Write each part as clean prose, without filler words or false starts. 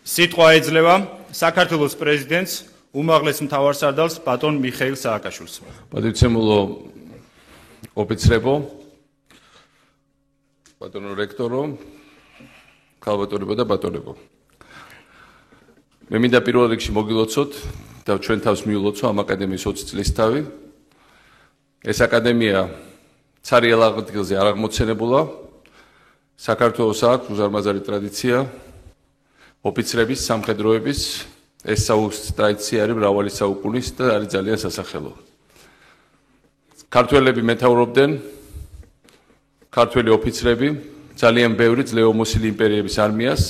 სიტყვა ეძლევა საქართველოს პრეზიდენტს უმაღლეს მთავარსარდალს ბატონ მიხეილ სააკაშვილს. Პატივცემულო ოფიცრებო, ბატონო რექტორო, ქალბატონებო და ბატონებო. მე მინდა პირველ რიგში მოგილოცოთ და ჩვენ თავს მიულოცო ამ აკადემიის 20 წლისთავი. ეს აკადემია ცარიელ აღდგილზე არ აღმოცენებულა. საქართველოს აქვს უზარმაზარი ტრადიცია ოფიცრების, სამხედროების, ეს ტრადიცია არის მრავალი საუკუნის და არის ძალიან სასახელო. ქართველები მეთაურობდნენ, ქართველი ოფიცრები, ძალიან ბევრი ძლევამოსილი იმპერიების არმიას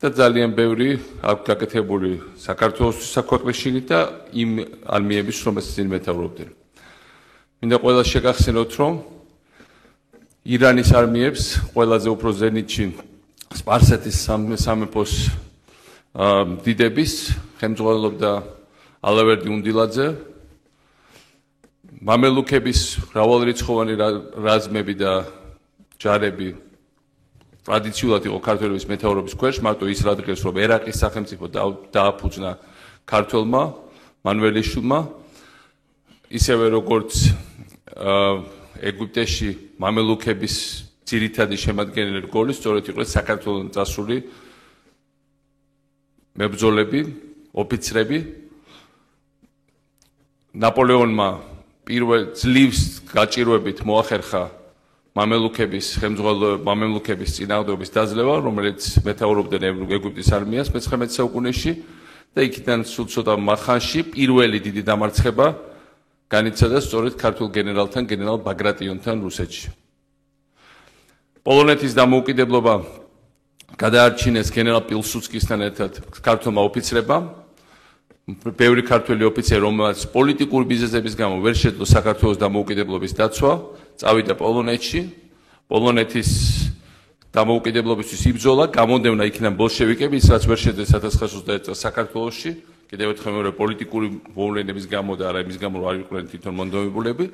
და ძალიან ბევრი აქვს გაკეთებული საქართველოსთვის საქვეყნეს შიგნით და იმ არმიების, რომელსაც ისინი მეთაურობდნენ. მინდა ყველას შეგახსენოთ, რომ ირანის არმიებს ყველაზე უფრო ზენიტში სპარსეთის სამეფოს დიდების ხელმძღვანელობდა ალავერდი უნდილაძე. მამელუქების მრავალრიცხოვანი რაზმები და ჯარები ტრადიციულად იყო ქართველების მეთაურობის ქვეშ, მარტო ის რადგეს, რომ ერაყის სახელმწიფო დააფუძნა ქართველმა, მანველიშვილმა, ისევე როგორც ეგვიპტეში მამელუქების ძირითადი შემადგენელი რგოლი სწორედ იყო საქართველოს წასული მებრძოლები, ოფიცრები. ნაპოლეონმა პირველ ძლივს გაჭირვებით მოახერხა მამელუქების წინააღმდეგობის დაძლევა, რომელიც მეთაურობდნენ ეგვიპტის არმიას მე-19 საუკუნეში და იქიდან სულ ცოტა ხანში პირველი დიდი დამარცხება განიცადა სწორედ ქართულ გენერალთან, გენერალ ბაგრატიონთან რუსეთში. პოლონეთის დამოუკიდებლობა გადაარჩინეს გენერალ პილსუდსკისთან ერთად ქართველმა ოფიცრებმა. ბევრი ქართველი ოფიცერი, რომელსაც პოლიტიკური მიზეზების გამო ვერ შეძლო საქართველოს დამოუკიდებლობის დაცვა, წავიდა პოლონეთში. პოლონეთის დამოუკიდებლობისთვის იბრძოლა, გამოდევნა იქიდან ბოლშევიკები, ის რაც ვერ შეძლეს 1921 წელს საქართველოში, კიდევ ერთხელ მეორე პოლიტიკური მოვლენების გამო და არა იმის გამო, რომ არ იყვნენ თვითონ მონდომებულები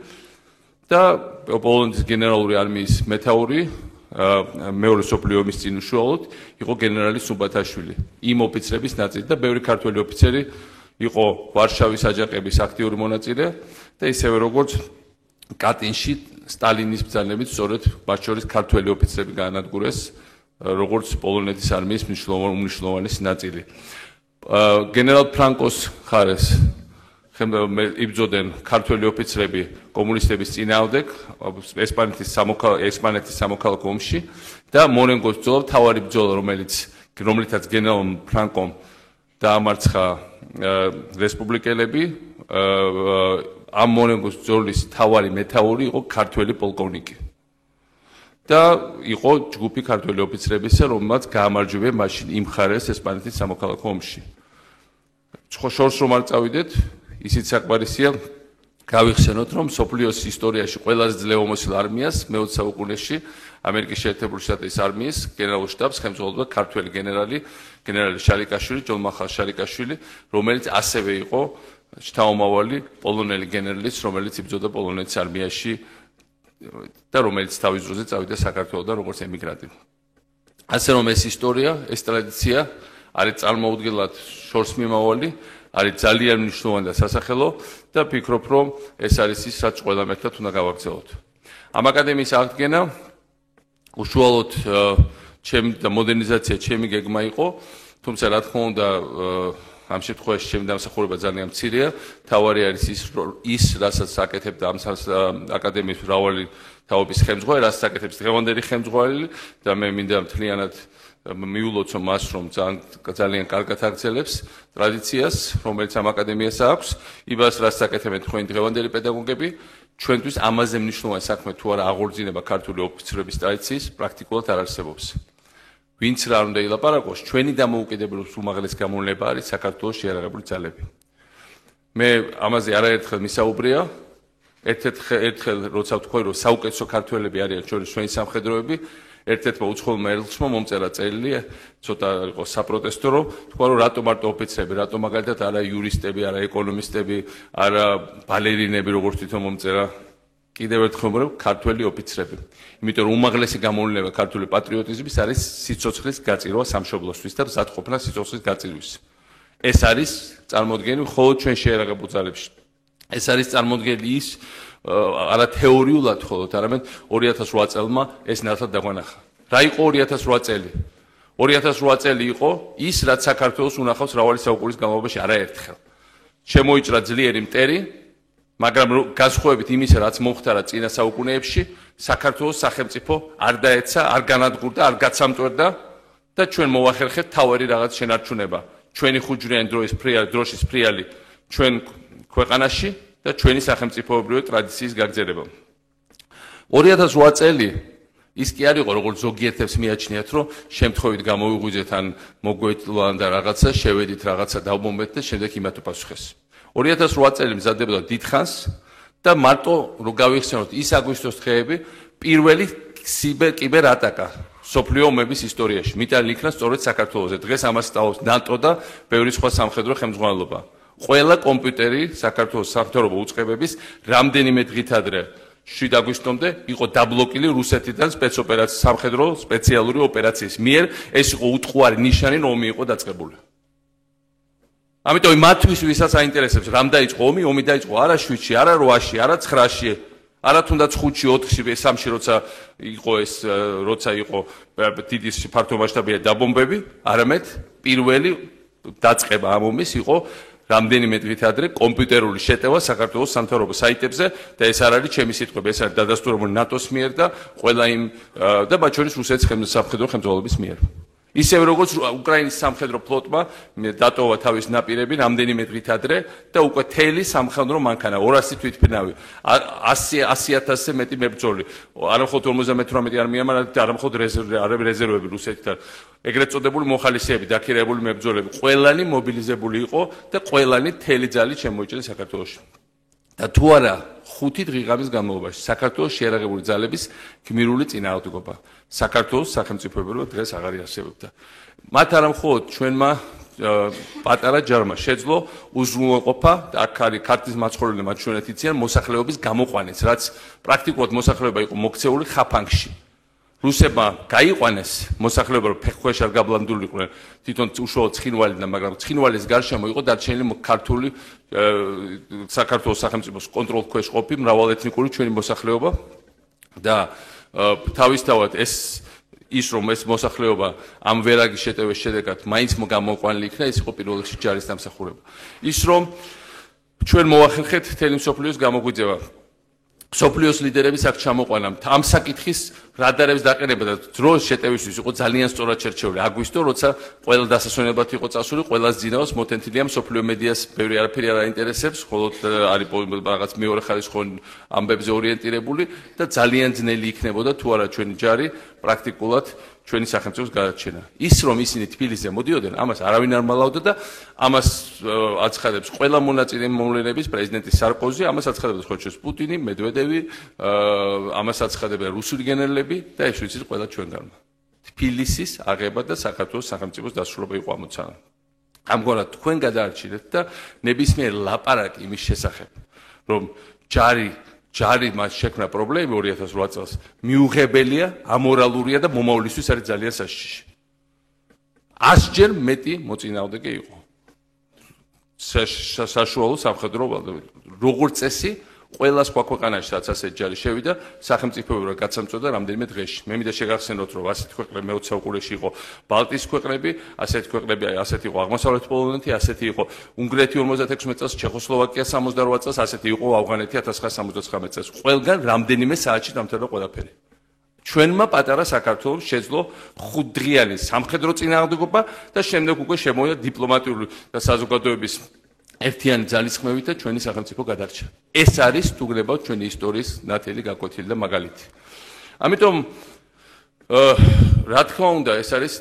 და პოლონეთის გენერალური არმიის მეთაური მეორე მსოფლიო ომის წინ უშუალოდ იყო გენერალი სუბათაშვილი. იმ ოფიცრების ნაწილი და ბევრი ქართველი ოფიცერი იყო ვარშავის აჯანყების აქტიური მონაწილე და ისევე როგორც კატინში სტალინის ბრძანებით სწორედ მათ შორის ქართველი ოფიცრები გაანადგურეს როგორც პოლონეთის არმიის უმნიშვნელოვანესი ნაწილი. გენერალ ფრანკოს ხარეს იბრძოდნენ ქართველი ოფიცრები კომუნისტების წინააღმდეგ ესპანეთის სამოქალაქო ომში და მონენგოს ბრძოლა მთავარი ბრძოლა რომლითაც გენერალ ფრანკომ დაამარცხა რესპუბლიკელები ამ მონენგოს ბრძოლის მთავარი მეთაური იყო ქართველი პოლკოვნიკი და იყო ჯგუფი ქართველი ოფიცრებისა, რომელმაც გაამარჯვებია მაშინ იმხარეს ესპანეთის სამოქალაქო ომში. შორს რომ არ წავიდეთ, ისიც საკმარისია გავიხსენოთ, რომ მსოფლიოს ისტორიაში ყველაზე ძლევამოსილ არმიას მე-20 საუკუნეში ამერიკის შეერთებული შტატების არმიის გენერალურ შტაბს ხელმძღვანელობდა ქართველი გენერალი შალიკაშვილი, ჯონ-მახალ შალიკაშვილი, რომელიც ასევე იყო შთამომავალი პოლონელი გენერლის, რომელიც იბრძოდა პოლონეთის არმიაში და რომელიც თავის დროზე წავიდა საქართველოსთან როგორც ემიგრანტი. ასე რომ ეს ისტორია, ეს ტრადიცია არის წარმოუდგენლად შორს მიმავალი, არის ძალიან მნიშვნელოვანი და სასახელო და ფიქრობ, რომ ეს არის ის, რაც ყველამ ერთად უნდა გავაგრძელოთ. ამ აკადემიის აღდგენა უშუალოდ ჩემი და მოდერნიზაცია ჩემი გეგმა იყო, თუმცა რა თქმა უნდა ამ შემთხვევაში ჩემი დამსახურება ძალიან მცირეა. თავარი არის ის, რასაც აკეთებდა ამ აკადემიის მრავალი თაობის ხელმძღვანელი, რასაც აკეთებს დღევანდელი ხელმძღვანელი და მე მინდა მთლიანად მიულოცო მას, რომ ძალიან კარგად აგრძელებს ტრადიციას, რომელიც ამ აკადემიას აქვს, იმას, რაც აკეთებენ თქვენი დღევანდელი პედაგოგები, ჩვენთვის ამაზე მნიშვნელოვანი საქმე თუ არა აღორძინება ქართული ოფიცრების ტრადიციის პრაქტიკულად არ არსებობს. ვინც რა უნდა ილაპარაკოს, ჩვენი დამოუკიდებლობის უმაღლესი გამოვლენა არის საქართველოს შეიარაღებული ძალები. მე ამაზე არაერთხელ მისაუბრია, ერთ-ერთხელ როცა ვთქვი, რომ საუკეთესო ქართველები არიან ჩვენი სამხედროები, ერთ-ერთმა უცხოელმა ელჩმა მომწერა წერილი, ცოტა იყო საპროტესტო, რომ თქვა, რომ რატო მარტო ოფიცრები, რატო მაგალითად არა იურისტები, არა ეკონომისტები, არა ბალერინები, როგორც თვითონ მომწერა. კიდევ ერთხელ ქართველი ოფიცრები. იმიტომ რომ უმაღლესი გამოვლენა ქართული პატრიოტიზმის არის სიცოცხლის გაწირვა სამშობლოსთვის და მზადყოფნა სიცოცხლის გაწირვის. ეს არის წარმოდგენილი მხოლოდ ჩვენ შეერაღებულ ძალებში. ეს არის წარმოდგენილი ის არა თეორიულად მხოლოდ, არამედ 2008 წელმა ეს ნათლად დაგვანახა. რა იყო 2008 წელი? 2008 წელი იყო ის, რაც საქართველოს უნახავს მრავალი საუკუნის განმავლობაში არაერთხელ. შემოიჭრა ძლიერი მტერი, მაგრამ განსხვავებით იმისა, რაც მომხდარა წინა საუკუნეებში, საქართველოს სახელმწიფო არ დაეცა, არ განადგურდა, არ გაცამტვერდა და ჩვენ მოვახერხეთ თავარი რაღაც შენარჩუნება. ჩვენი ხუჯრიანი დროშის ფრიალი ჩვენ ქვეყანაში და ჩვენი სახელმწიფოებრივი ტრადიციის გაგრძელება. 2008 წელი ის კი არ იყო, როგორც ზოგიერთებს მიაჩნიათ, რომ შემთხვევით გამოვიღვიძეთ ან მოგვეწლოვან და რაღაცა შევედით რაღაცა დავმომეთ და შემდეგ იმათ უპასუხეს. 2008 წელი მზადდებოდა დიდხანს და მარტო რო გავიხსენოთ ის აგვისტოს დღეები პირველი კიბერ ატაკა სოფლიო ომების ისტორიაში მიტანილი იქნა სწორედ საქართველოზე. დღეს ამას სწავლობს ნატო და ბევრი სხვა სამხედრო ხელმძღვანელობა. ყველა კომპიუტერი საქართველოს სამხედრო უწყებების რამდენიმე დღით ადრე 7 აგვისტომდე იყო დაბლოკილი რუსეთიდან სამხედრო სპეციალური ოპერაციის მიერ. ეს იყო უტყუარი ნიშანი, რომ ომი იყო დაწყებული. ამიტომ მათთვის ვისაც აინტერესებს რამ დაიწყო ომი, ომი დაიწყო არა 7-ში, არა 8-ში, არა 9-ში, არა თუნდაც 5-ში, 4-ში, 3-ში, როცა იყო დიდი ფართომასშტაბიანი დაბომბები, არამედ პირველი დაწყება ამ ომის იყო რამდენიმე დღით ადრე კომპიუტერული შეტევა საქართველოს სამთავრობო საიტებზე და ეს არ არის ჩემი სიტყვები, ეს არის დადასტურებული ნატოს მიერ და ყველა იმ და მათ შორის რუსეთის სამხედრო ხელმძღვანელობის მიერ. ისევე როგორც უკრაინის სამხედრო ფლოტმა დატოვა თავის ნაპირები რამდენიმე დღით ადრე და უკვე თელი სამხედრო მანქანა 200 თვითმფრინავი 100,000-ზე მეტი მებრძოლი არა მხოლოდ 58 არმია, არა მხოლოდ რეზერვები რუსეთიდან ეგრეთ წოდებული მოხალისეები დაქირავებული მებრძოლები ყველანი მობილიზებული იყო და ყველანი თელი ძალით შემოიჭრეს საქართველოში. და თუ არა 5 დღის განმავლობაში საქართველოს შეერაღებული ძალების გმირული წინააღმდეგობა საქართველოს სახელმწიფოებრივ დღეს აღარ იარსებობდა. მათ არა მხოლოდ ჩვენმა პატარა ჯარმა შეძლო უზრუნველყოფა აქ არის ქართლის მაცხოვრებლები მათ ჩვენეთ იციან მოსახლეობის გამოყვანეს, რაც პრაქტიკულად მოსახლეობა იყო მოქცეული ხაფანგში. რუსებმა გაიყვანეს მოსახლეობა რომ ფეხქვეშ არ გაბლანდულიყვნენ თვითონ უშუალოდ ცხინვალიდან, მაგრამ ცხინვალის გარშემო იყო დარჩენილი ქართული საქართველოს სახელმწიფოს კონტროლ ქვეშ ყოფი მრავალეთნიკური ჩვენი მოსახლეობა და თავისთავად ის რომ ეს მოსახლეობა ამ ვერაგის შეტევის შედეგად მაინც გამოყვანილი იქნა, ეს იყო პირველ რიგში ჯარის დამსახურება. ის რომ ჩვენ მოვახერხეთ თელი მსოფლიოს გამოგვიძევა. სოფლიოს ლიდერების აქ ჩამოყვანა ამ საკითხის რადარების დაყენება და დროს შეტევისთვის იყო ძალიან სწორად შერჩეული აგვისტო, როცა ყველა დასასვენებლად იყო წასული, ყველას ძინავს მოტენთილია სოფლიო მედიას ბევრი არაფერი არ აინტერესებს, მხოლოდ არის რაღაც მეორე ხარისხოვან ამბებზე ორიენტირებული და ძალიან ძნელი იქნებოდა თუ არა ჩვენი ჯარი პრაქტიკულად ჩვენი სახელმწიფოს გადაჩენა. ის რომ ისინი თბილისზე მოდიოდნენ, ამას არავინ არ მალავდა და ამას აცხადებს ყველა მონაწილე მოვლენების პრეზიდენტი სარკოზი, ამას აცხადებს ხოჩოს პუტინი, მედვედევი, ამას აცხადებენ რუსული გენერლები და ეს ვიცით ყველა ჩვენგანმა. თბილისის აღება და საქართველოს სახელმწიფოს დასრულება იყო ამოცანა. ამგვარად თქვენ გადაარჩინეთ და ნებისმიერ ლაპარაკი იმის შესახებ, რომ ჯარი მას შექმნა პრობლემა 2008 წელს მიუღებელია, ამორალურია და მომავლისთვის არის ძალიან საშიში. 100-ჯერ მეტი მოწინააღმდეგე იყო. საშუალო სამხედრო როგორც წესი ყველა სხვა ქვეყანაში რაც ასეთ ჯარი შევიდა, სახელმწიფოებრივად გაცამწვევდა რამდენიმე დღეში. მე მინდა შეგახსენოთ, რომ ასეთი ქვეყნები მე-20 საუკუნეში იყო ბალტიის ქვეყნები, ასეთი ქვეყნები, ასეთი იყო აღმოსავლეთ პოლონეთი, ასეთი იყო უნგრეთი 56 წელს, ჩეხოსლოვაკია 68 წელს, ასეთი იყო ავღანეთი 1979 წელს. ყველგან რამდენიმე საათში დამთავრდა ყველაფერი. ჩვენმა პატარა საქართველოს შეძლო 5 დღიანი სამხედრო წინააღმდეგობა და შემდეგ უკვე შემოვიდა დიპლომატიური და საზოგადოების ერთიანი ძალისხმევით და ჩვენი სახელმწიფო გადარჩა. ეს არის თუ გნებავთ ჩვენი ისტორიის ნათელი გაკვეთილი და მაგალითი. ამიტომ რა თქმა უნდა, ეს არის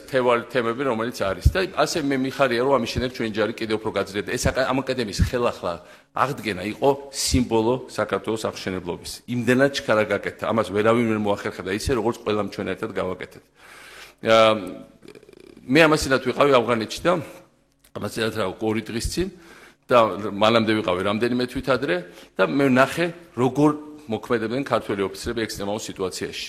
თემები, რომელიც არის და ასე მე მიხარია, რომ ამის შემდეგ ჩვენი ჯარი კიდევ უფრო გაძლიერდა. ეს ამ აკადემიის ხელახლა აღდგენა იყო სიმბოლო საქართველოს აღშენებლობის. იმდენად ჩქარა გაკეთდა, ამას ვერავინ ვერ მოახერხა და ისე როგორც ყველამ ჩვენ ერთად გავაკეთეთ. მე ამასინათ ვიყავი ავღანეთში და ამასინათ რა 2 დღის წინ და მანამდე ვიყავი რამდენიმე თვით ადრე და მე ნახე როგორ მოქმედებდნენ ქართველი ოფიცრები ექსტრემალურ სიტუაციაში.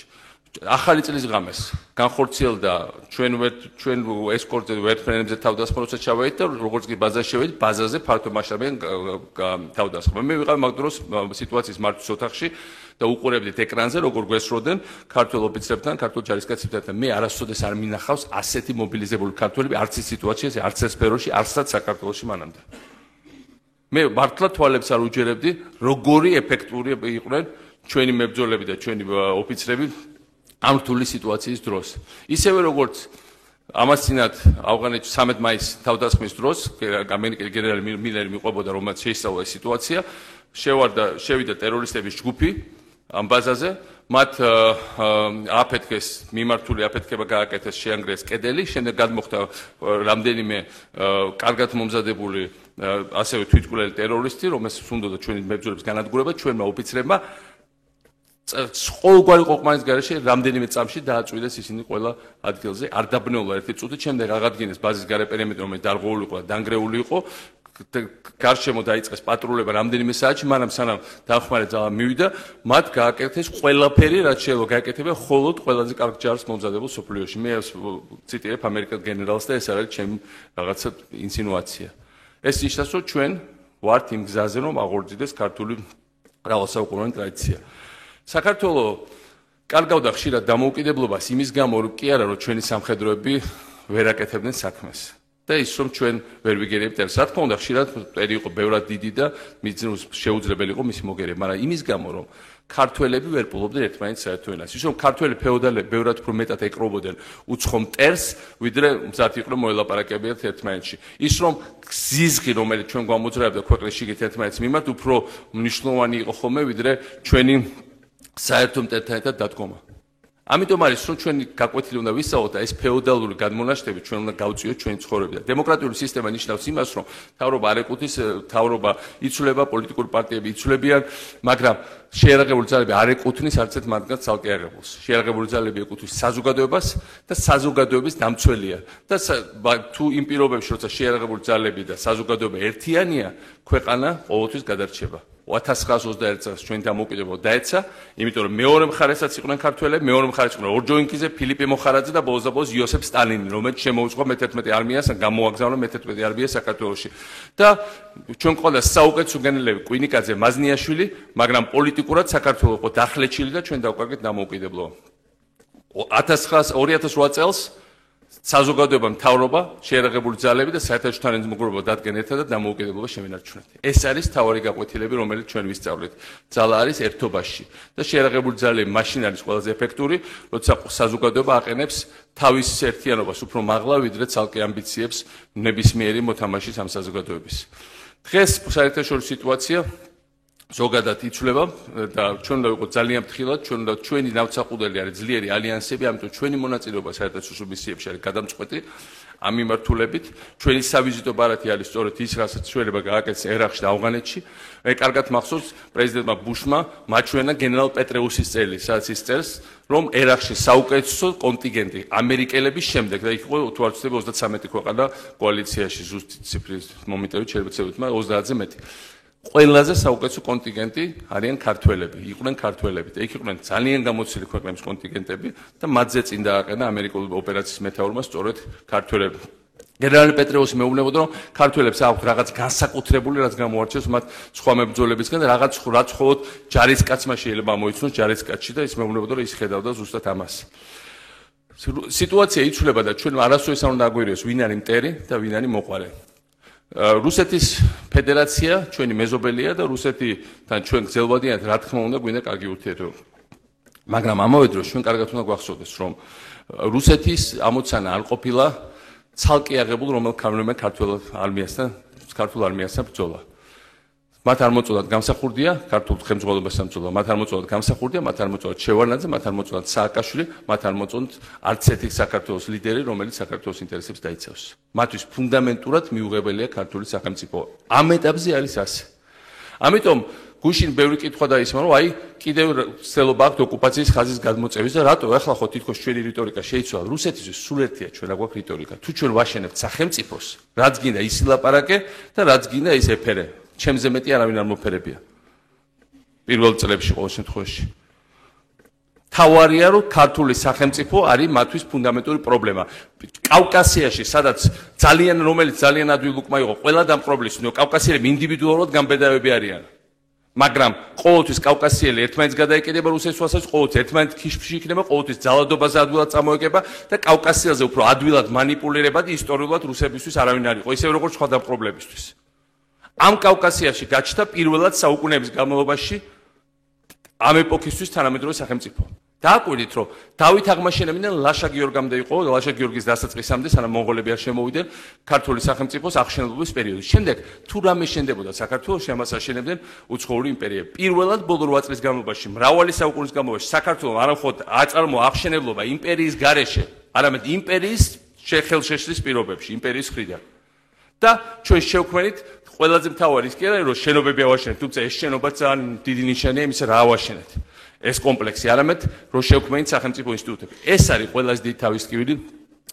ახალი წლის ღამეს განხორციელდა ჩვენ ესკორტზე ვერტმფრენებზე თავდასხმა როცა ჩავედით და როგორც კი ბაზაზე შევედით, ბაზაზე ფართო მასშტაბიან თავდასხმა. მე ვიყავ მაგ დროს სიტუაციის მართვის ოთახში და უყურებდით ეკრანზე როგორ გვესროდნენ ქართველ ოფიცრებთან, ქართულ ჯარისკაცებთან. მე არასოდეს არ მინახავს ასეთი მობილიზებული ქართველები არც ის სიტუაციაში, არც ეს სფეროში, არცაც საქართველოში მანამდე. მე მართლა თვალებს არ უჯერებდი, როგორი ეფექტური იყვნენ ჩვენი მებრძოლები და ჩვენი ოფიცრები ამ რთული სიტუაციის დროს. ისევე როგორც ამას წინათ ავღანეთში 13 მაისის თავდასხმის დროს ამერიკელი გენერალი მილერი მიყვებოდა, რომელსაც შეისწავლა ეს სიტუაცია, შევიდა ტერორისტების ჯგუფი ამ ბაზაზე, მათ აფეთქეს, მიმართული აფეთქება გააკეთეს, შეანგრიეს კედელი, შემდეგ გადმოხდა რამდენიმე კარგად მომზადებული ასევე თვითმკვლელი ტერორისტი, რომელსაც უნდოდა ჩვენი მებრძოლების განადგურება, ჩვენმა ოფიცრებმა ყოველგვარი ყოყმანის გარეშე რამდენიმე წამში დააწვიდეს ისინი ყველა ადგილზე, არ დაბნეულა ერთი წუთით, შემდეგ აღადგინეს ბაზის გარე პერიმეტრი, რომელიც დარღვეული იყო და დანგრეული იყო. გარშემო დაიწყეს პატრულება რამდენიმე საათში, მაგრამ სანამ დახმარე ძალა მივიდა, მათ გააკეთეს ყველაფერი, რაც შეიძლება გააკეთებია მხოლოდ ყველაზე კარგ ჯარს მომზადებულ სოფლიოში. მე ციტირებ ამერიკელ გენერალს და ეს არის ჩემი რაღაცა ინსინუაცია. ეს ნიშნავს, რომ ჩვენ ვართ იმ გზაზე, რომ აღორძინდეს ქართული მრავალსაუკუნოვანი ტრადიცია. საქართველოს კარგავდა ხშირად დამოუკიდებლობას იმის გამო, კი არა, რომ ჩვენი სამხედროები ვერ აკეთებდნენ საქმეს. და ის რომ ჩვენ ვერ ვიგერებთ ერთ. რა თქმა უნდა, ხშირად პერი იყო ბევრად დიდი და შეუძლებელი იყო მისი მოგერება, მაგრამ იმის გამო, რომ ქართველები ვერ პოულობდნენ ერთმანეთს საერთო ენას. ის რომ ქართველი ფეოდალები ბევრად უფრო მეტად ეკრობოდნენ უცხო მტერს, ვიდრე მზად იყვნენ მოელაპარაკებიათ ერთმანეთში. ის რომ ზიზღი, რომელიც ჩვენ გვამოძრავებდა ქვეყნის შიგნით ერთმანეთის მიმართ, უფრო მნიშვნელოვანი იყო ხოლმე, ვიდრე ჩვენი საერთო მტერთან ერთად დადგომა. ამიტომ არის რომ ჩვენი გაკვეთილი უნდა ვისაუბროთ და ეს ფეოდალური გადმონაშთები ჩვენ უნდა გავწიოთ ჩვენი ცხოვრებიდან. დემოკრატიული სისტემა ნიშნავს იმას, რომ მთავრობა არ ეკუთვნის, მთავრობა იცვლება, პოლიტიკური პარტიები იცვლებიან, მაგრამ შეიარაღებული ძალები არ ეკუთვნის არც ერთ მათგანს ცალკე აღებულს. შეიარაღებული ძალები ეკუთვნის საზოგადოებას და საზოგადოების დამცველია. და თუ იმ პირობებში, როცა შეიარაღებული ძალები და საზოგადოება ერთიანია, ქვეყანა ყოველთვის გადარჩება. 1921 წელს ჩვენი დამოუკიდებლობა დაეცა, იმიტომ რომ მეორე მხარესაც იყვნენ ქართველები, მეორე მხარეც იყვნენ ორჯონიკიძე, ფილიპე მოხარაძე და ბოლოს იოსებ სტალინი, რომელიც შემოუწყო მე-11 არმიას, გამოაგზავნა მე-11 არმია საქართველოში. და ჩვენ ყავდა საუკეთესო გენერლები კვინიკაძე, მაზნიაშვილი, მაგრამ პოლიტიკურად საქართველო იყო დახლეჩილი და ჩვენ დავკარგეთ დამოუკიდებლობა. 2008 წელს საზოგადოება, მთავრობა, შეიარაღებული ძალები და საერთაშორისო თანამდებობა დადგენ ერთად და დამოუკიდებლობა შევინარჩუნეთ. ეს არის თავარი გაკვეთილები, რომელიც ჩვენ ვისწავლეთ. ძალა არის ერთობაში და შეიარაღებული ძალები მაშინ არის ყველაზე ეფექტური, როცა საზოგადოება აყენებს თავის ერთიანობას უფრო მაღლა, ვიდრე ცალკე ამბიციებს ნებისმიერი მოთამაშის ამ საზოგადოების. დღეს საერთაშორისო სიტუაცია ზოგადად იცვლება და ჩვენ უნდა ვიყოთ ძალიან ფრთხილად, ჩვენ უნდა ჩვენი ნავსაყუდელი არის ძლიერი ალიანსები, ამიტომ ჩვენი მონაწილეობა საერთაშორისო მისიებში არის გადამწყვეტი ამ მიმართულებით. ჩვენი სავიზიტო ბარათი არის სწორედ ის, რასაც შეიძლება გააკეთეს ერაყში და ავღანეთში. მე კარგად მახსოვს პრეზიდენტმა ბუშმა მაჩვენა გენერალ პეტრეუსის წელი, სადაც ის წერს, რომ ერაყში საუკეთესო კონტინგენტი ამერიკელების შემდეგ და იქ იყო თუ არ ვცდები 33 ქვეყანა კოალიციაში, ზუსტი ციფრის მომენტებით შეიძლება 30-ზე მეტი. ყველაზე საუკეთესო კონტინგენტი არიან ქართველები, იყვნენ ქართველები და იქ იყვნენ ძალიან გამოცილი ქვეყნების კონტინგენტები და მათზე წინ დააყენა ამერიკული ოპერაციის მეთაურმა სწორედ ქართველები. გენერალი პეტრეუსი მეუბნებოდა, რომ ქართველებს აქვთ რაღაც განსაკუთრებული, რაც გამოარჩევს მათ სხვა მებრძოლებისგან და რაღაც მხოლოდ ჯარისკაცმა შეიძლება მოიცნოს ჯარისკაცში და ის მეუბნებოდა, რომ ის ხედავდა ზუსტად ამას. სიტუაცია იცვლება და ჩვენ არასოდეს არ უნდა აგვირიოს, ვინ არის მტერი და ვინ არის მოყვარე. რუსეთის ფედერაცია ჩვენი მეზობელია და რუსეთთან ჩვენ გრძელვადიანად რა თქმა უნდა გვინდა კარგი ურთიერთობა. მაგრამ ამავე დროს ჩვენ კარგად უნდა გვახსოვდეს, რომ რუსეთის ამოცანა არ ყოფილა ცალკე აღებულ რომელიმე ქართულ არმიასთან ბრძოლა. მათ არ მოწოდათ გამსახურდია, ქართულ ხელმძღვანელობასთან ბრძოლა, მათ არ მოწოდათ გამსახურდია, მათ არ მოწოდათ შევარდნაძე, მათ არ მოწოდათ სააკაშვილი, მათ არ მოწონთ არც ერთი საქართველოს ლიდერი, რომელიც საქართველოს ინტერესებს დაიცავს. მათთვის ფუნდამენტურად მიუღებელია ქართული სახელმწიფო. ამ ეტაპზე არის ასე. ამიტომ გუშინ ბევრი კითხვა დაისმა, რომ აი კიდევ ცდილობა აქვს ოკუპაციის ხაზის გადმოწევის და რატო ახლა ხო თითქოს ჩვენი რიტორიკა შეიცვალა. რუსეთისთვის სულ ერთია ჩვენ რა გვაქვს რიტორიკა. თუ ჩვენ ვაშენებთ სახელმწიფოს, რაც გინდა ის ილაპარაკე და რაც გინდა ის ეფერე. ჩემზე მეტი არავინ არ მოფერებია. პირველ წლებში ყოველ შემთხვევაში. თავარია რომ ქართული სახელმწიფო არის მათთვის ფუნდამენტური პრობლემა. კავკასიაში, სადაც რომელიც ძალიან ადვილი უკმა იყო, ყველა დამპყრობლის, კავკასიელები ინდივიდუალურად გამბედავები არიან. მაგრამ ყოველთვის კავკასიელი ერთმანეთს გადაეკიდება რუსეთის თვალსაჩინო, ყოველთვის ერთმანეთს ქიშფში იქნება, ყოველთვის ძალადობაზე ადვილად წამოეკება და კავკასიელზე უფრო ადვილად манипуლირება და ისტორიულად რუსებისთვის არავინ არ იყო, ისე როგორც სხვა დამპყრობლებისთვის. ამ კავკასიაში გაჩნდა პირველად საუკუნეების განმავლობაში ამ ეპოქისთვის თანამედროვე სახელმწიფო. დააკვირდით, რომ დავით აღმაშენებიდან ლაშა გიორგამდე იყო, ლაშა გიორგის დასაწყისამდე, სანამ მონღოლები არ შემოვიდნენ ქართული სახელმწიფოს აღშენების პერიოდში. შემდეგ თუ რამე შენდებოდა საქართველოში, ამას აშენებდნენ უცხოური იმპერიები. პირველად ბოლო 8 წლის განმავლობაში, მრავალი საუკუნის განმავლობაში საქართველოს არამხოლოდ აწარმოა აღშენებლობა იმპერიის გარეშე, არამედ იმპერიის ხელშეშლის პირობებში, იმპერიის მხრიდან. და ჩვენ შევქმნით ყველაზე მთავარი ის კი არა, რომ შენობები ავაშენეთ, თუმცა ეს შენობა ძალიან დიდი ნიშანია იმისა, რა ავაშენეთ. ეს კომპლექსი, არამედ რომ შევქმნით სახელმწიფო ინსტიტუტები. ეს არის ყველაზე დიდი თავისკივილი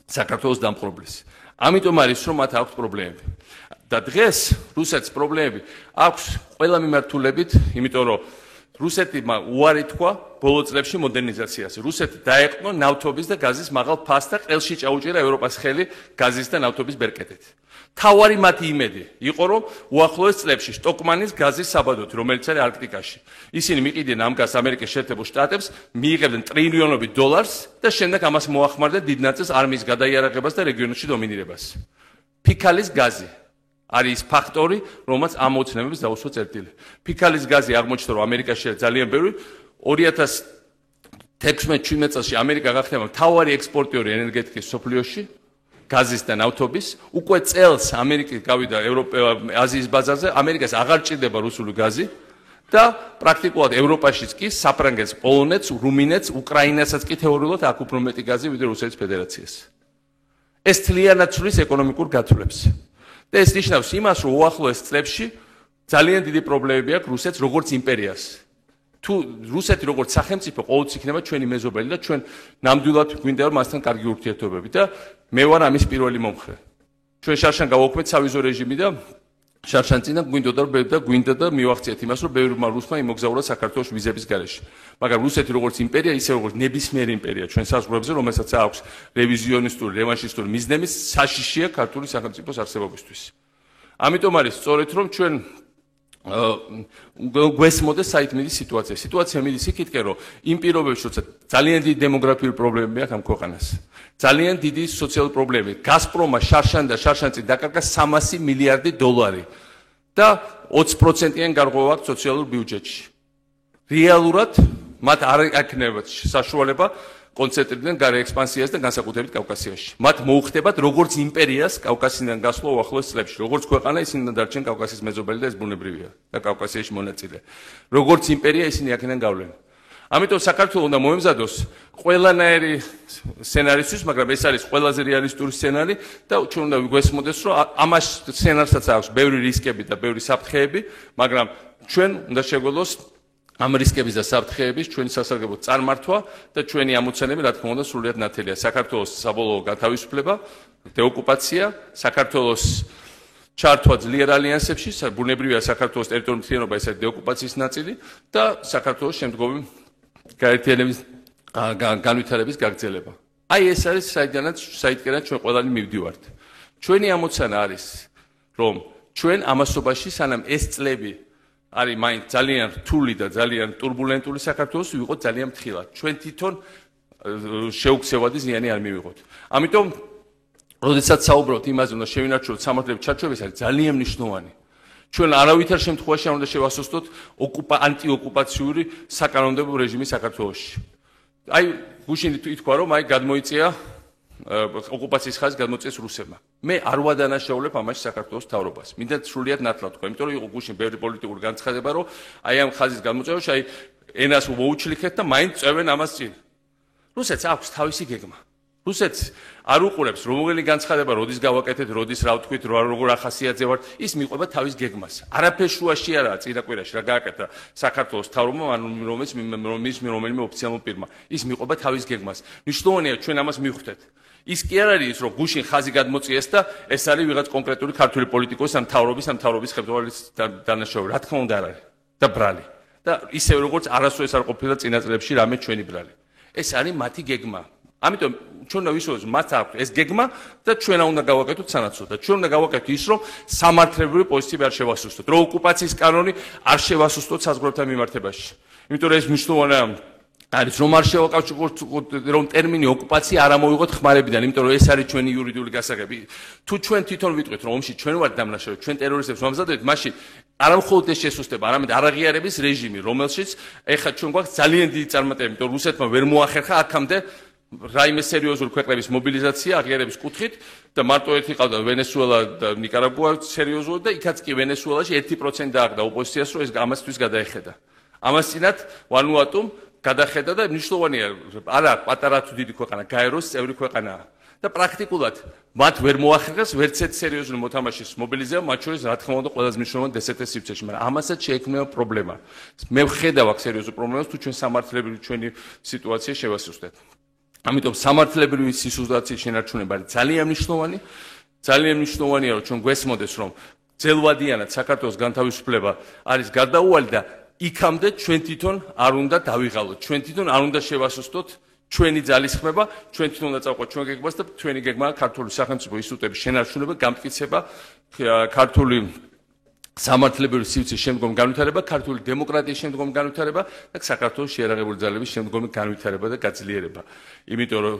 საქართველოს დამპყრობლის. ამიტომ არის რომ მათ აქვს პრობლემები. და დღეს რუსეთს პრობლემები აქვს ყველა მიმართულებით, იმიტომ რომ რუსეთმა უარი თქვა ბოლო წლებში მოდერნიზაციას. რუსეთი დაეყო ნავთობის და გაზის მაღალ ფასს და ყელში ჩაუჭირა ევროპას ხელი გაზის და ნავთობის ბერკეტით. თავარი მათი იმედი იყო, რომ უახლოეს წლებში სტოკმანის გაზის საბადოთი, რომელიც არის არქტიკაში. ისინი მიყიდნენ ამ გაზს ამერიკის შეერთებულ შტატებს, მიიღებდნენ ტრილიონობით დოლარს და შემდეგ ამას მოახმარდნენ დიდ ნაწილს არმიის გადაიარაღებას და რეგიონებში დომინირებას. ფიქალის გაზი არის ფაქტორი, რომელმაც ამ მოცნებებს დაუსვა წერტილი. ფიქალის გაზი აღმოჩნდა, რომ ამერიკაში ძალიან ბევრი 2016-17 წელს ამერიკა გახდება მთავარი ექსპორტიორი ენერგეტიკის სოფლიოში. გაზის და ნავთობის, უკვე წელს ამერიკა გავიდა აზიის ბაზარზე, ამერიკას აღარ ჭირდება რუსული გაზი და პრაქტიკულად ევროპაშიც კი საფრანგეთს, პოლონეთს, რუმინეთს, უკრაინასაც კი თეორიულად აქვს უფრო მეტი გაზი, ვიდრე რუსეთის ფედერაციას. ეს თლიანად ცვლის ეკონომიკურ გათვლებს. და ეს ნიშნავს იმას, რომ უახლოეს წლებში ძალიან დიდი პრობლემები აქვს რუსეთს როგორც იმპერიას. თუ რუსეთი როგორც სახელმწიფო ყოველთვის იქნება ჩვენი მეზობელი და ჩვენ ნამდვილად გვინდა რომ მასთან კარგი ურთიერთობები და მე ვარ ამის პირველი მომხრე. ჩვენ შარშან გავაუქმეთ სავიზო რეჟიმი და შარშან წინა გვინდა და მივახციეთ იმას რომ ბევრმა რუსმა იმოგზაურა საქართველოს ვიზების გარეშე. მაგრამ რუსეთი როგორც იმპერია, ისე როგორც ნებისმიერი იმპერია ჩვენ საზღვრებზე, რომელსაც აქვს რევიზიონისტური, რევანშისტური მიზნები, საშიშია ქართული სახელმწიფოს არსებობისთვის. ამიტომ არის სწორედ რომ ჩვენ გვესმოდეს საითმიდის სიტუაცია. სიტუაცია მიდის იქითკენ, რომ იმ პირობებში, როცა ძალიან დიდი დემოგრაფიული პრობლემები აქვს ამ ქვეყანას, ძალიან დიდი სოციალური პრობლემები, გაზპრომმა შარშან წინ დაკარგა 300 მილიარდი დოლარი და 20%-იან გარღვევა აქვს სოციალურ ბიუჯეტში. რეალურად მათ არ აქნებათ საშუალება კონცენტრირდნენ გარე ექსპანსიას და განსაკუთრებით კავკასიაში. მათ მოუხდებათ როგორც იმპერიას კავკასიიდან გასვლა უახლოეს წლებში. როგორც ქვეყანა ისინი დარჩენ კავკასიის მეზობელი და ეს ბუნებრივია და კავკასიაში მონაწილე. როგორც იმპერია ისინი აქედან გავლენ. ამიტომ საქართველოს უნდა მოემზადოს ყველანაირი სცენარისთვის, მაგრამ ეს არის ყველაზე რეალისტური სცენარი და ჩვენ უნდა გვესმოდეს, რომ ამას სცენარსაც აქვს ბევრი რისკები და ბევრი საფრთხეები, მაგრამ ჩვენ უნდა შეგვეძლოს ამ რისკების და საფრთხეების ჩვენი სასარგებლო წარმართვა და ჩვენი ამოცანები, რა თქმა უნდა, სრულიად ნათელია. საქართველოს საბოლოო გათავისუფლება, დეოკუპაცია, საქართველოს ჩართვა ძლიერ ალიანსებში, ბუნებრივია საქართველოს ტერიტორიული მთლიანობა ეს არის დეოკუპაციის ნაწილი და საქართველოს შემდგომი გაერთიანების განვითარების გაგრძელება. აი ეს არის საიდანაც ჩვენ ყველანი მივდივართ. ჩვენი ამოცანა არის, რომ ჩვენ ამასობაში სანამ ეს წლები არის მაინც ძალიან რთული და ძალიან турბულენტული საქართველოს ვიყოთ ძალიან ფრთხილად. ჩვენ თვითონ შეუქცევადი ზიანი არ მივიღოთ. ამიტომ, როდესაც საუბრობთ იმაზე, რომ შევინარჩუნოთ სამართლების ჩარჩოება, არის ძალიან მნიშვნელოვანი. ჩვენ არავითარ შემთხვევაში არ უნდა შევასუსტოთ ანტიოკუპაციური საკანონმდებლო რეჟიმი საქართველოში. აი, გუშინ ითქვა, რომ აი გადმოიწია ოკუპაციის ხაზი გადმოწეს რუსებმა. მე არ ვადანაშაულებ ამაში საქართველოს მთავრობას. მინდა სრულიად ნათლად თქვა, იმიტომ რომ იყო გუშინ ბევრი პოლიტიკური განცხადება, რომ აი ამ ხაზის გადმოწევაში აი ენას მოუჩლიქეთ და მაინც წევენ ამას წინ. რუსეთს აქვს თავისი გეგმა. რუსეთს არ უყურებს რომელი განცხადება, როდის გავაკეთეთ, როდის რა ვთქვით, როგორ ახასიათზე ვართ, ის მიყვება თავის გეგმას. არაფერ შუაში არაა წინა კვირაში რა გააკეთა საქართველოს მთავრობამ, რომელიმე ოფიციალურ პირმა. ის მიყვება თავის გეგმას. მნიშვნელოვანია ჩვენ ამას მივხვდეთ. ის კი არ არის, რომ გუშინ ხაზი გადმოწიეს და ეს არის ვიღაც კონკრეტული ქართული პოლიტიკოსის ან მთავრობის ხელმძღვანელის დანაშაული. რა თქმა უნდა არ არის. და ბრალი. და ისევე როგორც არასოდეს არ ყოფილა წინა წლებში რამე ჩვენი ბრალი. ეს არის მათი გეგმა. ამიტომ ჩვენ უნდა ვისაუბროთ მათ აქვს ეს გეგმა და ჩვენ უნდა გავაკეთოთ სანაცვლოდ და ჩვენ უნდა გავაკეთოთ ის რომ სამართლებრივი პოზიციები არ შევასუსტოთ, რომ ოკუპაციის კანონი არ შევასუსტოთ საზღვრებთან მიმართებაში. იმიტომ რომ ეს მნიშვნელოვანია არის რომ არ შევაკავშიროთ რომ ტერმინი ოკუპაცია არ ამოვიღოთ ხმარებიდან, იმიტომ რომ ეს არის ჩვენი იურიდიული გასაღები. თუ ჩვენ თვითონ ვიტყვით რომ ომში ჩვენ ვართ დამნაშავე, ჩვენ ტერორისტებს ვამზადებთ, მაშინ არა მხოლოდ ეს შესუსტება, არამედ არაღიარების რეჟიმი, რომელშიც ეხლა ჩვენ გვაქვს ძალიან დიდი წარმატება, იმიტომ რომ რუსეთმა ვერ მოახერხა აქამდე რაიმე სერიოზული ქვეყნების მობილიზაცია აღიარების კუთხით და მარტო ერთი ყავდა ვენესუელა და ნიკარაგუა სერიოზულად და იქაც კი ვენესუელაში 1% დააგდა ოპოზიციას, რომ ეს ამასთვის გადაეხედა. ამას წინათ ვანუატუმ გადახედა და მნიშვნელოვანია, არა პატარა თუ დიდი ქვეყანა, გაეროს წევრი ქვეყანაა. და პრაქტიკულად მათ ვერ მოახერხეს ვერც ერთ სერიოზული მოთამაშის მობილიზება, მათ შორის რა თქმა უნდა ყველაზე მნიშვნელოვანი დსთ-ს სივრცეში, მაგრამ ამასაც შეექმნება პრობლემა. მე ვხედავ აქ სერიოზულ პრობლემას, თუ ჩვენ სამართლებრივი ჩვენი სიტუაცია შევასუსტეთ. ამიტომ სამართლებრივი სიტუაციის შენარჩუნება არის ძალიან მნიშვნელოვანი. ძალიან მნიშვნელოვანია, რომ ჩვენ გვესმოდეს, რომ ძელვადიანად საქართველოს განთავისუფლება არის გარდაუვალი და იქამდე ჩვენ თვითონ არ უნდა დავიღალოთ, ჩვენ თვითონ არ უნდა შევასუსტოთ ჩვენი ძალისხმება, ჩვენ თვითონ უნდა წავყვეთ ჩვენ გეგმას და ჩვენი გეგმაა ქართული სახელმწიფო ინსტიტუტების შენარჩუნება, გამტკიცება, ქართული სამართლებრივი სივრცის შემდგომი განვითარება, ქართული დემოკრატიის შემდგომი განვითარება და საქართველოს შეიარაღებული ძალების შემდგომი განვითარება და გაძლიერება. იმიტომ რომ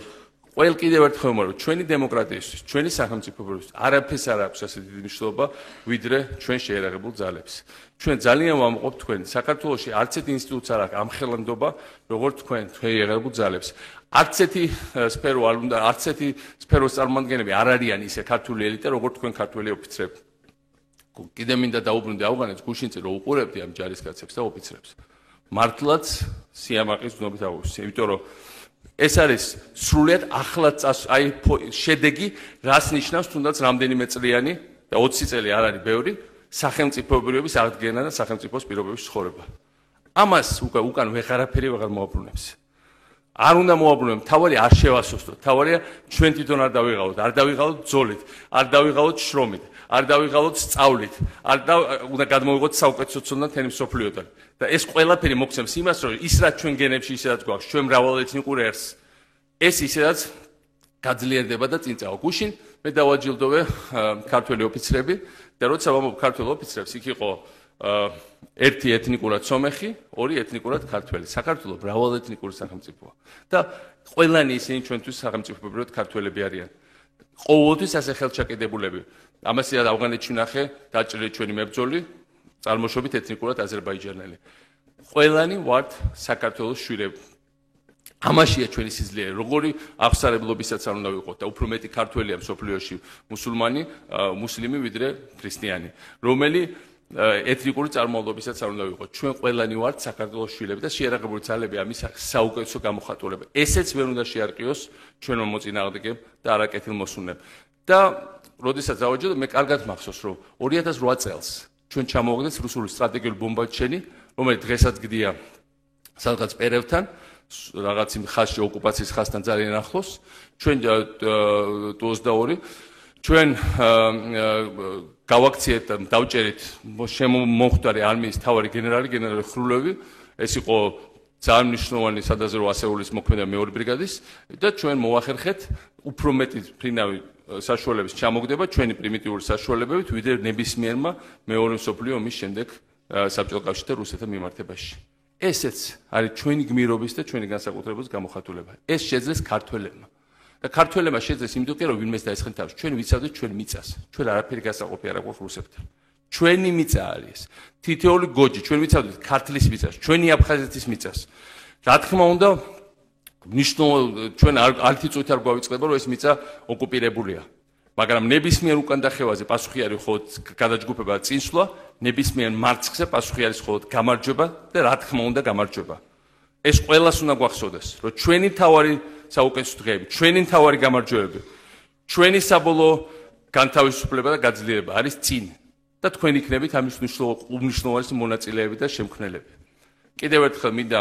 ყველ კიდევ ერთხელ ვამბობ, ჩვენი დემოკრატიისთვის, ჩვენი სახელმწიფოებისთვის არაფერს არ აქვს ასე დიდი მნიშვნელობა, ვიდრე ჩვენ შეიარაღებულ ძალებს. ჩვენ ძალიან ვამბობ თქვენ, საქართველოში არც ერთ ინსტიტუტს არ აქვს ამ ხელოვნდობა, როგორც თქვენ შეიარაღებულ ძალებს. არც ერთი სფერო არ უნდა, არც ერთი სფეროს წარმომადგენლები არ არიან ისე ქართული ელიტა, როგორც თქვენ ქართველი ოფიცრები. კიდე მინდა დაუბრუნდე ავღანეთს გუშინწე რომ უყურებდი ამ ჯარისკაცებს და ოფიცრებს. მართლაც სიამაყის გზნობით აღვნიშნე, იმიტომ რომ ეს არის სრულიად ახლად აი შედეგი, რას ნიშნავს თუნდაც რამდენიმე წლიანი და 20 წელი არ არის ბევრი სახელმწიფოებრიობის აღდგენა და სახელმწიფოს პირობების ცხოვრება. ამას უკან ვეღარაფერი ვეღარ მოაბრუნებს. არ უნდა მოაბრუნებთ, თავარი არ შევასუსტოთ, თავარია ჩვენ თვითონ არ დავიღალოთ, არ დავიღალოთ ბრძოლით, არ დავიღალოთ შრომით, არ დავიღალოთ სწავლით, უნდა გადმოვიღოთ საუკეთესო ცოდნა მთელი მსოფლიოდან. და ეს ყველაფერი მოგცემს იმას, რომ ის რაც ჩვენ გენებში ისედაც გვაქვს, ჩვენ მრავალეთნიკურ ერს, ეს ისედაც გაძლიერდება და წინ წავა. გუშინ მე დავაჯილდოვე ქართველი ოფიცრები და როცა ვამბობ ქართველ ოფიცრებს, იქ იყო ერთი ეთნიკურად სომეხი, ორი ეთნიკურად ქართველი. საქართველოს მრავალეთნიკური სახელმწიფოა და ყველანი ისინი ჩვენთვის სახელმწიფოებრივად ქართველები არიან. ყოველთვის ასე ხელჩაკიდებულები. ამასია ავღანეთში ნახე, დაჭრილი ჩვენი მებრძოლი, წარმოშობით ეთნიკურად აზერბაიჯანელი. ყველანი ვართ საქართველოს შვილები. ამაშია ჩვენი სიძლიერე, როგორი აღსარებლობისაც არ უნდა ვიყოთ და უფრო მეტი ქართველია მსოფლიოში მუსლიმი ვიდრე ქრისტიანი, რომელი ეთნიკური წარმომავლობისაც არ უნდა ვიყოთ. ჩვენ ყველანი ვართ საქართველოს შვილები და შეიარაღებული ძალები ამის საუკეთესო გამოხატულება. ესეც ვერ უნდა შეარყიოს ჩვენმა მოწინააღმდეგემ და არაკეთილმოსურნემ. და როდესაც დავაჯილდო, მე კარგად მახსოვს, რომ 2008 წელს ჩვენ ჩამოვაგდეთ რუსული სტრატეგიული ბომბარდიერი, რომელიც დღესაც გდია სადღაც პერევთან, რაღაც იმ ხაზში ოკუპაციის ხაზთან ძალიან ახლოს. ჩვენ თუ-22 ჩვენ გავაქციეთ და დავჭერით შემომხვდარი არმიის მთავარი გენერალი ხრულოვი, ეს იყო ძალიან მნიშვნელოვანი სადაზრო ასეულის მოქმედება მეორე ბრიგადის და ჩვენ მოახერხეთ უფრო მეტი ფრინავი საშუალების ჩამოგდება ჩვენი პრიმიტიული საშუალებებით, ვიდრე ნებისმიერმა მეორე მსოფლიო ომის შემდეგ საბჭოთა კავშირთან რუსეთთან მიმართებაში. ესეც არის ჩვენი გმირობის და ჩვენი განსაკუთრებების გამოხატულება. ეს შეძლეს ქართველებმა. და ქართველებმა შეძლეს იმიტომ რომ ვინმეს დაესხნენ თავს. ჩვენ ვიცავდით ჩვენ მიწას. ჩვენ არაფერი გასაყოფი არ აქვს რუსებთან. ჩვენი მიწა არის. თითოეული გოჯი, ჩვენ ვიცავდით ქართლის მიწას, ჩვენი აფხაზეთის მიწას. რა თქმა უნდა, ჩვენ არც წუთი არ გვავიწყდება, რომ ეს მიწა ოკუპირებულია. მაგრამ ნებისმიერ უკანდახევაზე პასუხი არის მხოლოდ გადაჯგუფება და წინსვლა, ნებისმიერ მარცხზე პასუხი არის მხოლოდ გამარჯვება და რა თქმა უნდა გამარჯვება. ეს ყველას უნდა გვახსოვდეს, რომ ჩვენი მთავარი საუკეთესო დღეები, ჩვენი მთავარი გამარჯვებები, ჩვენი საბოლოო განთავისუფლება და გაძლიერება არის წინ და თქვენ იქნებით ამის უმნიშვნელოვანესი მონაწილეები და შემქმნელები. კიდევ ერთხელ მინდა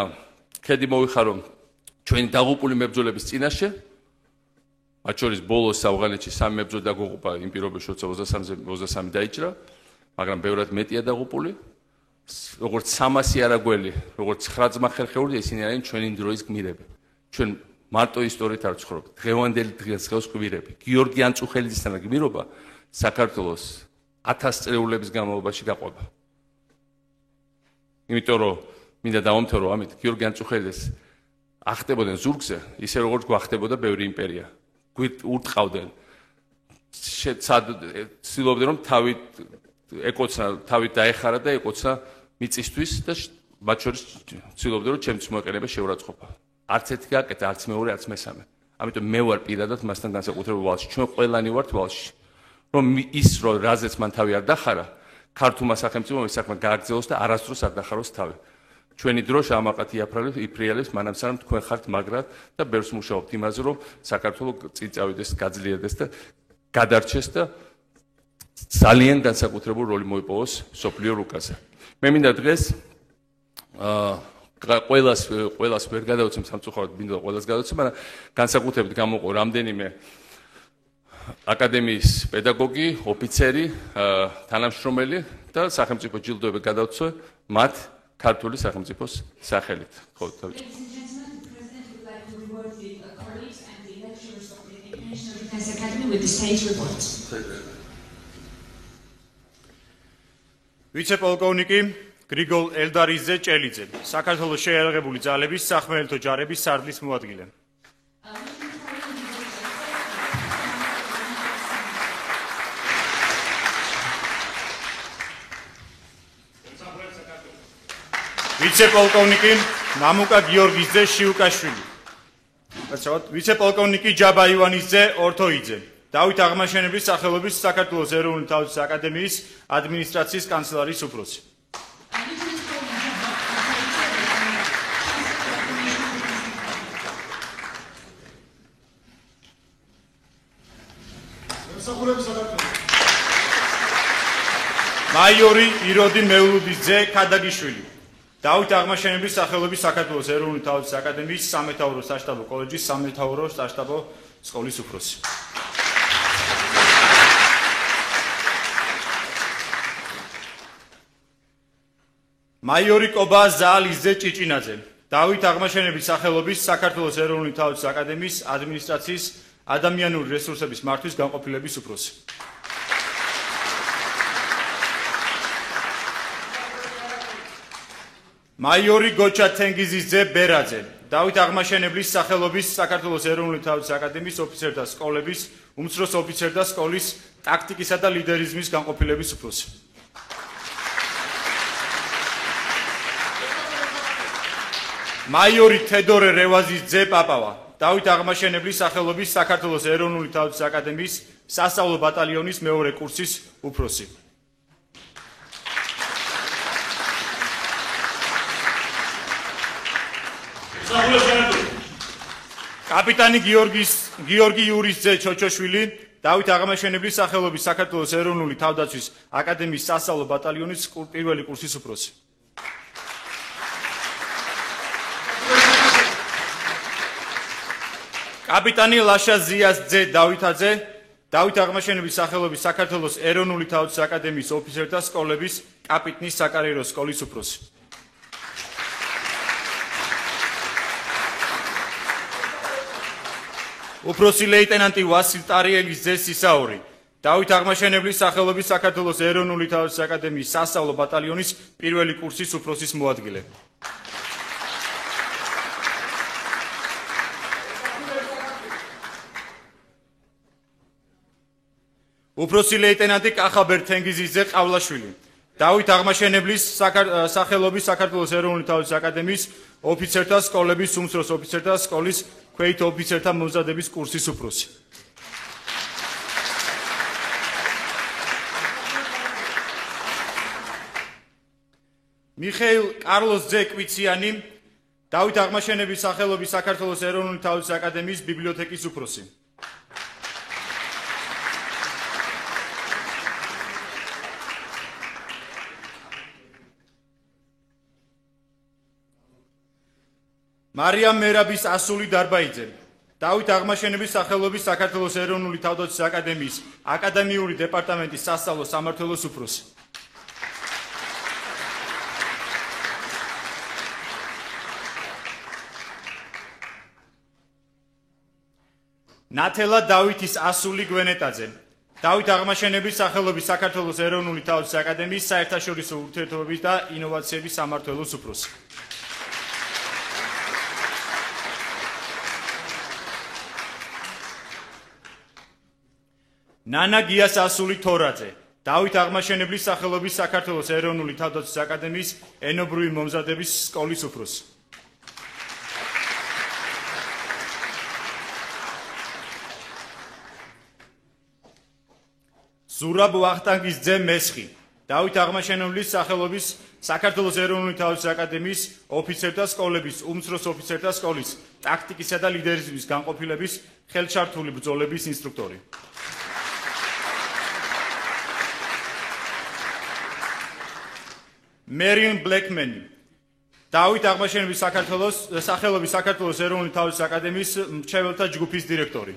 ქედი მოვიხარო ჩვენი დაღუპული მებრძოლების წინაშე, მათ შორის ბოლოს ავღანეთში 3 მებრძოლი დაგუყუპა იმ პირობებში, როცა 23 დაიჭრა, მაგრამ ბევრად მეტია დაღუპული. როგორც სამასი არაგველი, როგორც 9 ძმა ხერხეული, ისინი არიან ჩვენი დროის გმირები. ჩვენ მარტო ისტორიით არ ვცხოვრობთ. დღევანდელი დღეს ღავს გვირები. გიორგი ანწუხელიძისთან გმირობა საქართველოს 1000 წლეულების განმავლობაში გაყვება. იმიტომ რომ მინდა დავამთავრო ამით, გიორგი ანწუხელიძეს ახტებოდნენ ზურგზე, ისე როგორც გვახტებოდა ბევრი იმპერია. ურტყავდნენ. ცდილობდნენ რომ თავით დაეხარა და ეკოცა მიწისთვის და მათ შორის ცდილობდნენ რომ ჩემთვის მოეყენება შეურაცხყოფა. არც ერთი გააკეთა, არც მეორე, არც მესამე. ამიტომ მე ვარ პირადად მასთან განსაკუთრებულ ვალში. ჩვენ ყველანი ვართ ვალში. რომ ის რომ რაზეც მან თავი არ დახარა, ქართულმა სახელმწიფომ ეს საქმე გააგრძელოს და არასდროს არ დახაროს თავი. ჩვენი დრო შამაყათი იფრიალებს მანამ სანამ თქვენ ხართ მაგრად და ბევრს მუშაობთ იმაზე რომ საქართველო წინ წავიდეს, გაძლიერდეს და გადარჩეს და ძალიან განსაკუთრებულ როლი მოიპოვოს სოფლიო რუკაზე. მე მინდა დღეს ყველას ვერ გადავცემ სამწუხაროდ მინდა ყველას გადავცემ, მაგრამ განსაკუთრებით გამოყო რამდენიმე აკადემიის პედაგოგი, ოფიცერი, თანამშრომელი და სახელმწიფო ჯილდოები გადავცე მათ ქართული სახელმწიფოს სახელით. ხო, დავიწყო. ვიცე-პოლკოვნიკი გრიგოლ ელდარიძე ჭელიძე, საქართველოს შეიარაღებული ძალების სახმელეთო ჯარების სარდლის მოადგილე. ვიცე-პოლკოვნიკი ნამუკა გიორგიძე შიუკაშვილი. ვიცე-პოლკოვნიკი ჯაბა ივანიძე ორთოიძე. დავით აღმაშენებლის სახელობის საქართველოს ეროვნული თავდაცვის აკადემიის ადმინისტრაციის კანცელარიის უფროსი. მაიორი იროდი მეულუძე ქადაგიშვილი. დავით აღმაშენებლის სახელობის საქართველოს ეროვნული თავდაცვის აკადემიის სამეთაურო საშტაბო კოლეჯის სამეთაურო საშტაბო სკოლის უფროსი. მაიორი კობა ზალიძე ჭიჭინაძე. დავით აღმაშენებლის სახელობის საქართველოს ეროვნული თავდაცვის აკადემიის ადმინისტრაციის ადამიანური რესურსების მართვის განყოფილების უფროსი. მაიორი გოჩა თენგიზიძე ბერაძე. დავით აღმაშენებლის სახელობის საქართველოს ეროვნული თავდაცვის აკადემიის ოფიცერთა სკოლების უმცროს ოფიცერთა სკოლის ტაქტიკისა და ლიდერიზმის განყოფილების უფროსი. მაიორი თედორე რევაზიძე პაპავა. დავით აღმაშენებლის სახელობის საქართველოს ეროვნული თავდაცვის აკადემიის სასწავლო ბატალიონის მეორე კურსის უფროსი. კაპიტანი გიორგი იურისძე ჩოჩოშვილი. დავით აღმაშენებლის სახელობის საქართველოს ეროვნული თავდაცვის აკადემიის სასწავლო ბატალიონის პირველი კურსის უფროსი. კაპიტანი ლაშაზიასძე დავითაძე. დავით აღმაშენებლის სახელობის საქართველოს ეროვნული თავდაცვის აკადემიის ოფიცერთა სკოლების კაპიტნის საკარიერო სკოლის უფროსი. უფროსი ლეიტენანტი ვასილ ტარიელიძე სისაური. დავით აღმაშენებლის სახელობის საქართველოს ეროვნული თავდაცვის აკადემიის სასწავლო ბატალიონის პირველი კურსის უფროსის მოადგილე. უფროსი ლეიტენანტი კახაბერ თენგიზიძე ყავლაშვილი. დავით აღმაშენებლის სახელობის საქართველოს ეროვნული თავდაცვის აკადემიის ოფიცერთა სკოლების უმცროს ოფიცერთა სკოლის ქვეით ოფიცერთა მომზადების კურსის უფროსი. მიხეილ კარლოსძე კვიციანი. დავით აღმაშენებლის სახელობის საქართველოს ეროვნული თავდაცვის აკადემიის ბიბლიოთეკის უფროსი. მარიამ მერაბის ასული დარბაიძე. დავით აღმაშენებლის სახელობის საქართველოს ეროვნული თავდაცვის აკადემიის აკადემიური დეპარტამენტის სასწავლო სამმართველოს უფროსი. ნათელა დავითის ასული გვენეტაძე, დავით აღმაშენებლის სახელობის საქართველოს ეროვნული თავდაცვის აკადემიის საერთაშორისო ურთიერთობების და ინოვაციების სამმართველოს უფროსი. ნანა გიას ასული თორაძე, დავით აღმაშენებლის სახელობის საქართველოს ეროვნული თავდაცვის აკადემიის ენობრივი მომზადების სკოლის უფროსი. ზურაბ ვახტანგის ძე მესხი, დავით აღმაშენებლის სახელობის საქართველოს ეროვნული თავდაცვის აკადემიის ოფიცერთა სკოლების უმცროს ოფიცერთა სკოლის ტაქტიკისა და ლიდერიზმის განყოფილების ხელჩართული ბრძოლების ინსტრუქტორი. მერინ ბლეკმენი, დავით აღმაშენებლის სახელობის საქართველოს ეროვნული თავდაცვის აკადემიის მრჩეველთა ჯგუფის დირექტორი.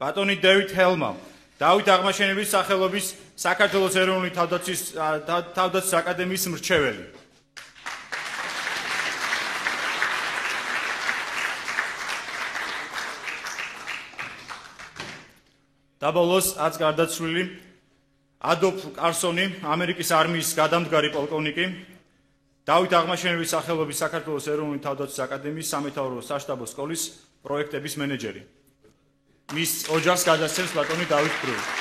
ბატონი დევიდ ჰელმა, დავით აღმაშენებლის სახელობის საქართველოს ეროვნული თავდაცვის აკადემიის მრჩეველი. და ბოლოს აც გარდაცვლილი ადოლფ კარსონი, ამერიკის არმიის გადამდგარი პოლკოვნიკი, დავით აღმაშენებლის სახელობის საქართველოს ეროვნული თავდაცვის აკადემიის სამეთაურო საშტაბო სკოლის პროექტების მენეჯერი. მის ოჯახს გადასცემს ბატონი დავით ბრუნი.